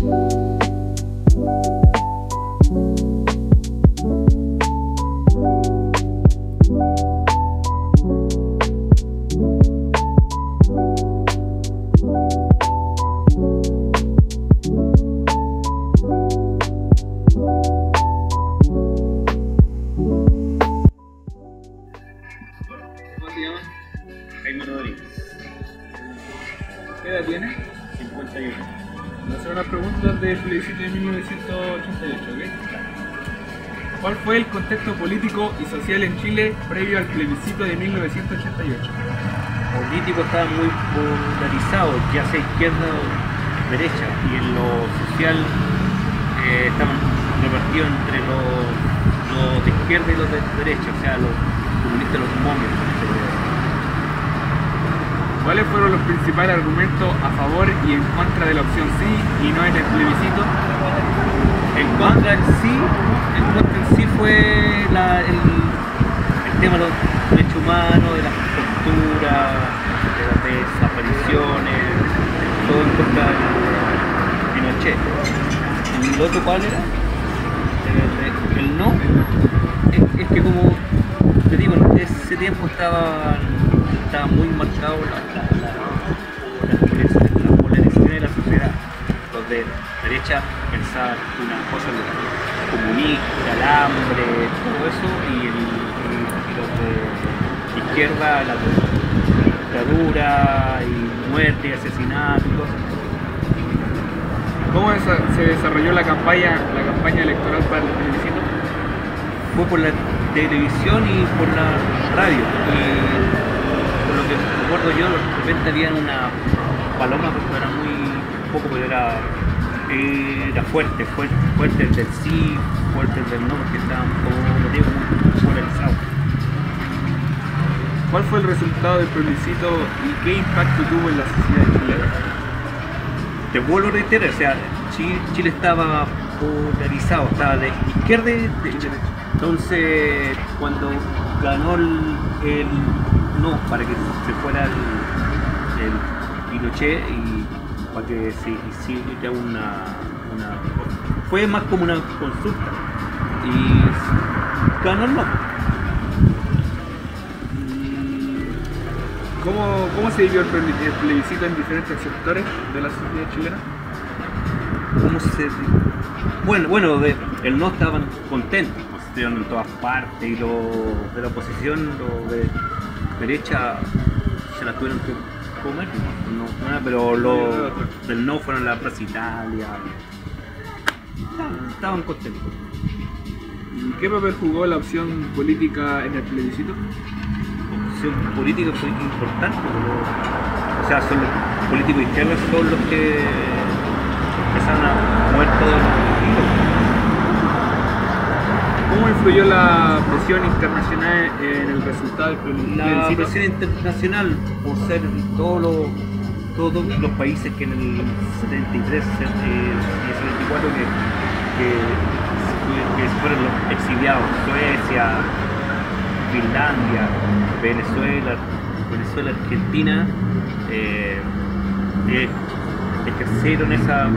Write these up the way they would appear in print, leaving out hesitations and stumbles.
Jaime Rodríguez. ¿Qué edad tiene? 51. Voy a hacer unas preguntas del plebiscito de 1988, ¿ok? ¿Cuál fue el contexto político y social en Chile previo al plebiscito de 1988? Político estaba muy polarizado, ya sea izquierda o derecha, y en lo social estaban repartidos entre los de izquierda y los de derecha, o sea, los comunistas y los momios. ¿Cuáles fueron los principales argumentos a favor y en contra de la opción sí y no en el plebiscito? En contra en sí fue el tema de los derechos humanos, de las torturas, de las desapariciones, todo en contra de Pinochet. ¿Y el otro cuál era? El no. Es que como te digo, en ese tiempo estaba muy marcado la polarización de la sociedad. Los de derecha pensaban una cosa comunista, el hambre, todo eso, y los de izquierda la dictadura y muerte y asesinato y cosas. ¿Cómo se desarrolló la campaña electoral para el plebiscito? Fue por la televisión y por la radio. Y por lo que recuerdo yo, de repente había una paloma, pero era muy poco, pero era fuerte el del sí, fuerte el del no, porque estaban, como digo, muy polarizados. ¿Cuál fue el resultado del plebiscito y qué impacto tuvo en la sociedad chilena? Te vuelvo a reiterar, o sea, Chile estaba polarizado, estaba de izquierda y de derecha. Entonces, cuando ganó el no, para que se fuera el Pinochet y para que se hiciera fue más como una consulta y ganó el no. ¿Cómo se vivió el plebiscito en diferentes sectores de la sociedad chilena? Bueno, el no estaban contentos, estuvieron en todas partes, y de la oposición, los de derecha se la tuvieron que comer, pero los del no fueron a la Plaza Italia, estaban contentos. ¿Y qué papel jugó la opción política en el plebiscito? La opción política fue importante, o sea, son los políticos de izquierda son los que empezaron a mover todo el mundo. ¿Cómo influyó la presión internacional en el resultado del plebiscito? La presión internacional, por ser todos los países que en el 73 y el 74 que fueron los exiliados, Suecia, Finlandia, Venezuela, Argentina, ejercieron esa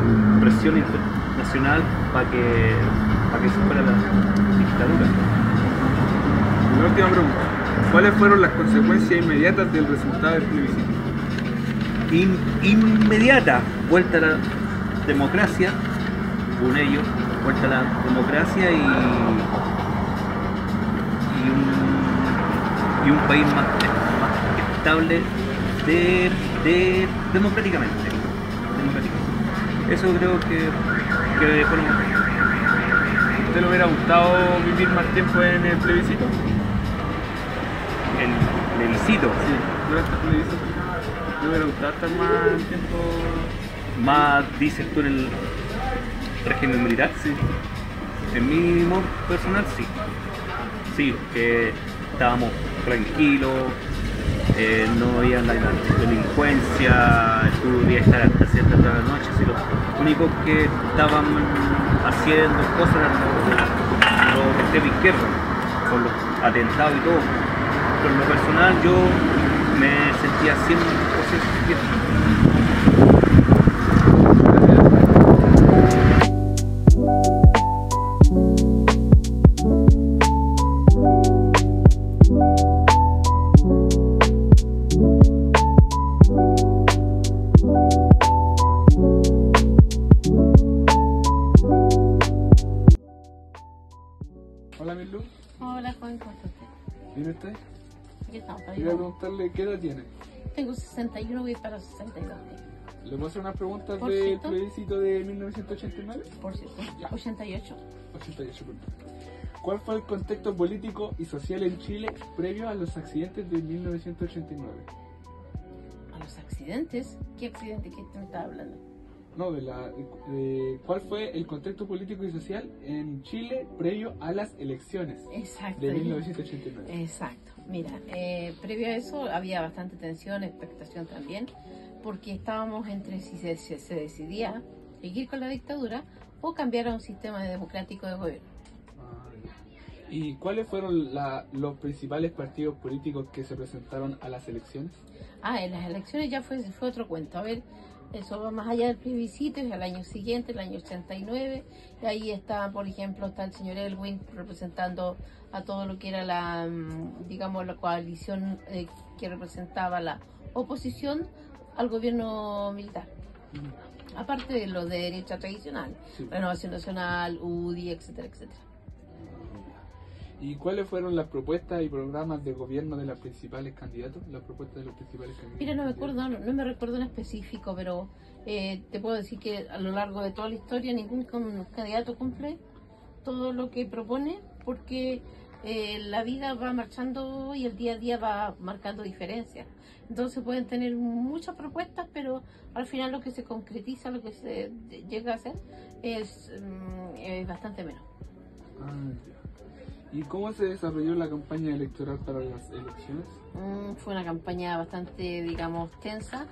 presión internacional para que se fuera la dictadura. La última pregunta. ¿Cuáles fueron las consecuencias inmediatas del resultado del plebiscito? Inmediata, vuelta a la democracia, con ello, vuelta a la democracia y un país más estable democráticamente. Eso creo que fueron. ¿Usted le hubiera gustado vivir más tiempo en el plebiscito? ¿El plebiscito? Sí, durante el plebiscito. ¿Le hubiera gustado estar más tiempo? Más, dices tú, en el régimen militar. Sí. En mi modo personal, sí. Sí, que estábamos tranquilos, no había la delincuencia, tú podías estar hasta ciertas horas de la noche. Sí, lo único que estaban haciendo cosas eran los de extrema izquierda, con los atentados y todo. Pero en lo personal yo me sentía 100% izquierda. Marilu. Hola, Juan, ¿cómo está usted? ¿Viene usted? Aquí estamos, Quería preguntarle qué edad tiene. Tengo 61, voy para 62. ¿Le puedo hacer unas preguntas Por del cierto. plebiscito de 1989? Por cierto, Ya. 88. 88, perdón. ¿Cuál fue el contexto político y social en Chile previo a los accidentes de 1989? ¿A los accidentes? ¿Qué accidente que usted me estaba hablando? No, ¿cuál fue el contexto político y social en Chile previo a las elecciones Exacto. de 1989? Exacto. Mira, previo a eso había bastante tensión, expectación también, porque estábamos entre si se decidía seguir con la dictadura o cambiar a un sistema democrático de gobierno. Ah, ya. ¿Y cuáles fueron los principales partidos políticos que se presentaron a las elecciones? En las elecciones ya fue otro cuento. A ver, eso va más allá del plebiscito, es al año siguiente, el año 89, y ahí está, por ejemplo, está el señor Elwin representando a todo lo que era la, digamos, la coalición que representaba la oposición al gobierno militar. Aparte de los de derecha tradicional, Sí. Renovación Nacional, UDI, etcétera, etcétera. ¿Y cuáles fueron las propuestas y programas de gobierno de los principales candidatos? Las propuestas de los principales candidatos. Mira, no me recuerdo en específico, pero te puedo decir que a lo largo de toda la historia ningún candidato cumple todo lo que propone, porque la vida va marchando y el día a día va marcando diferencias. Entonces pueden tener muchas propuestas, pero al final lo que se concretiza, lo que se llega a hacer es bastante menos. Ah, ya. ¿Y cómo se desarrolló la campaña electoral para las elecciones? Fue una campaña bastante, digamos, tensa,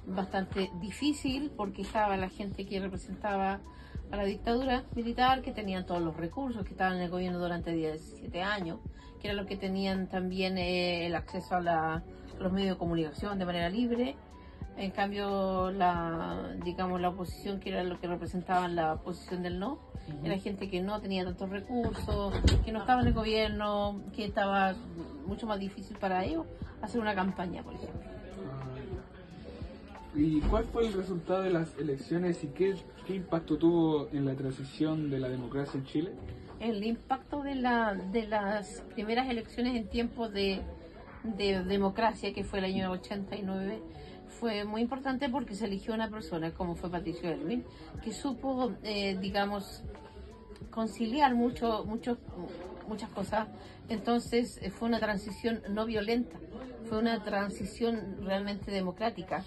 bastante difícil, porque estaba la gente que representaba a la dictadura militar, que tenían todos los recursos, que estaban en el gobierno durante 17 años, que era lo que tenían también el acceso a los medios de comunicación de manera libre. En cambio, la oposición, que era lo que representaban la posición del no, era gente que no tenía tantos recursos, que no estaba en el gobierno, que estaba mucho más difícil para ellos hacer una campaña, por ejemplo. Ah, ya. ¿Y cuál fue el resultado de las elecciones y qué impacto tuvo en la transición de la democracia en Chile? El impacto de las primeras elecciones en tiempos de democracia, que fue el año 89, fue muy importante porque se eligió una persona como fue Patricio Elwin, que supo, digamos, conciliar muchas cosas. Entonces fue una transición no violenta, fue una transición realmente democrática,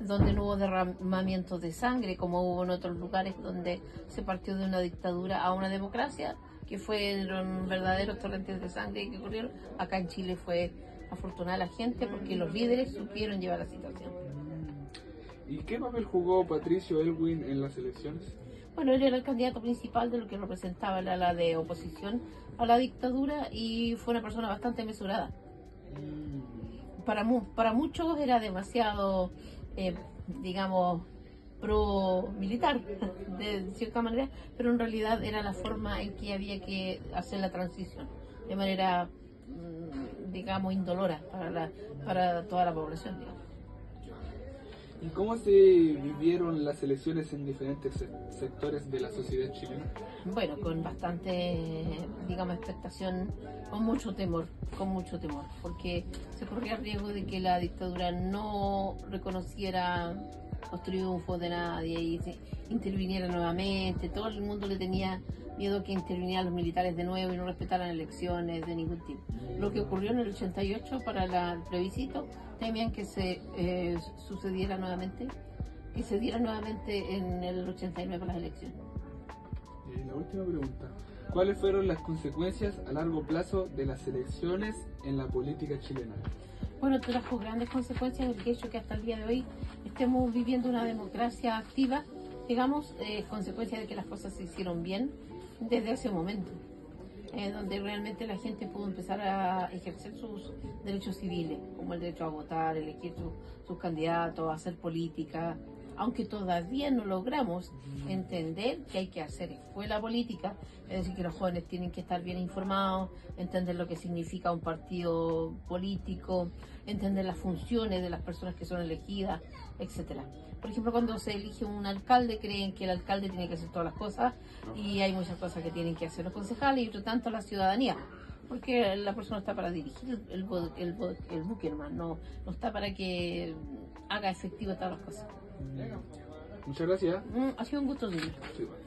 donde no hubo derramamientos de sangre como hubo en otros lugares donde se partió de una dictadura a una democracia, que fueron verdaderos torrentes de sangre que ocurrieron. Acá en Chile fue afortunada la gente porque los líderes supieron llevar la situación. ¿Y qué papel jugó Patricio Elwin en las elecciones? Bueno, él era el candidato principal de lo que representaba la de oposición a la dictadura, y fue una persona bastante mesurada. Para muchos era demasiado, digamos, pro-militar, de cierta manera, pero en realidad era la forma en que había que hacer la transición, de manera, digamos, indolora para toda la población, digamos. ¿Y cómo se vivieron las elecciones en diferentes sectores de la sociedad chilena? Bueno, con bastante, digamos, expectación, con mucho temor, porque se corría el riesgo de que la dictadura no reconociera los triunfos de nadie y se interviniera nuevamente. Todo el mundo le tenía miedo que intervinieran los militares de nuevo y no respetaran elecciones de ningún tipo. Lo que ocurrió en el 88 para el plebiscito, temían que se sucediera nuevamente, que se diera nuevamente en el 89 para las elecciones. La última pregunta. ¿Cuáles fueron las consecuencias a largo plazo de las elecciones en la política chilena? Bueno, trajo grandes consecuencias el hecho que hasta el día de hoy estemos viviendo una democracia activa, digamos, consecuencia de que las cosas se hicieron bien desde ese momento, donde realmente la gente pudo empezar a ejercer sus derechos civiles, como el derecho a votar, elegir sus candidatos, hacer política, aunque todavía no logramos entender que hay que hacer escuela política, es decir, que los jóvenes tienen que estar bien informados, entender lo que significa un partido político, entender las funciones de las personas que son elegidas, etcétera. Por ejemplo, cuando se elige un alcalde, creen que el alcalde tiene que hacer todas las cosas y hay muchas cosas que tienen que hacer los concejales y otro tanto la ciudadanía. Porque la persona está para dirigir el buque nomás, no está para que haga efectivo todas las cosas. Muchas gracias. Ha sido un gusto, Silvio. Sí, bueno.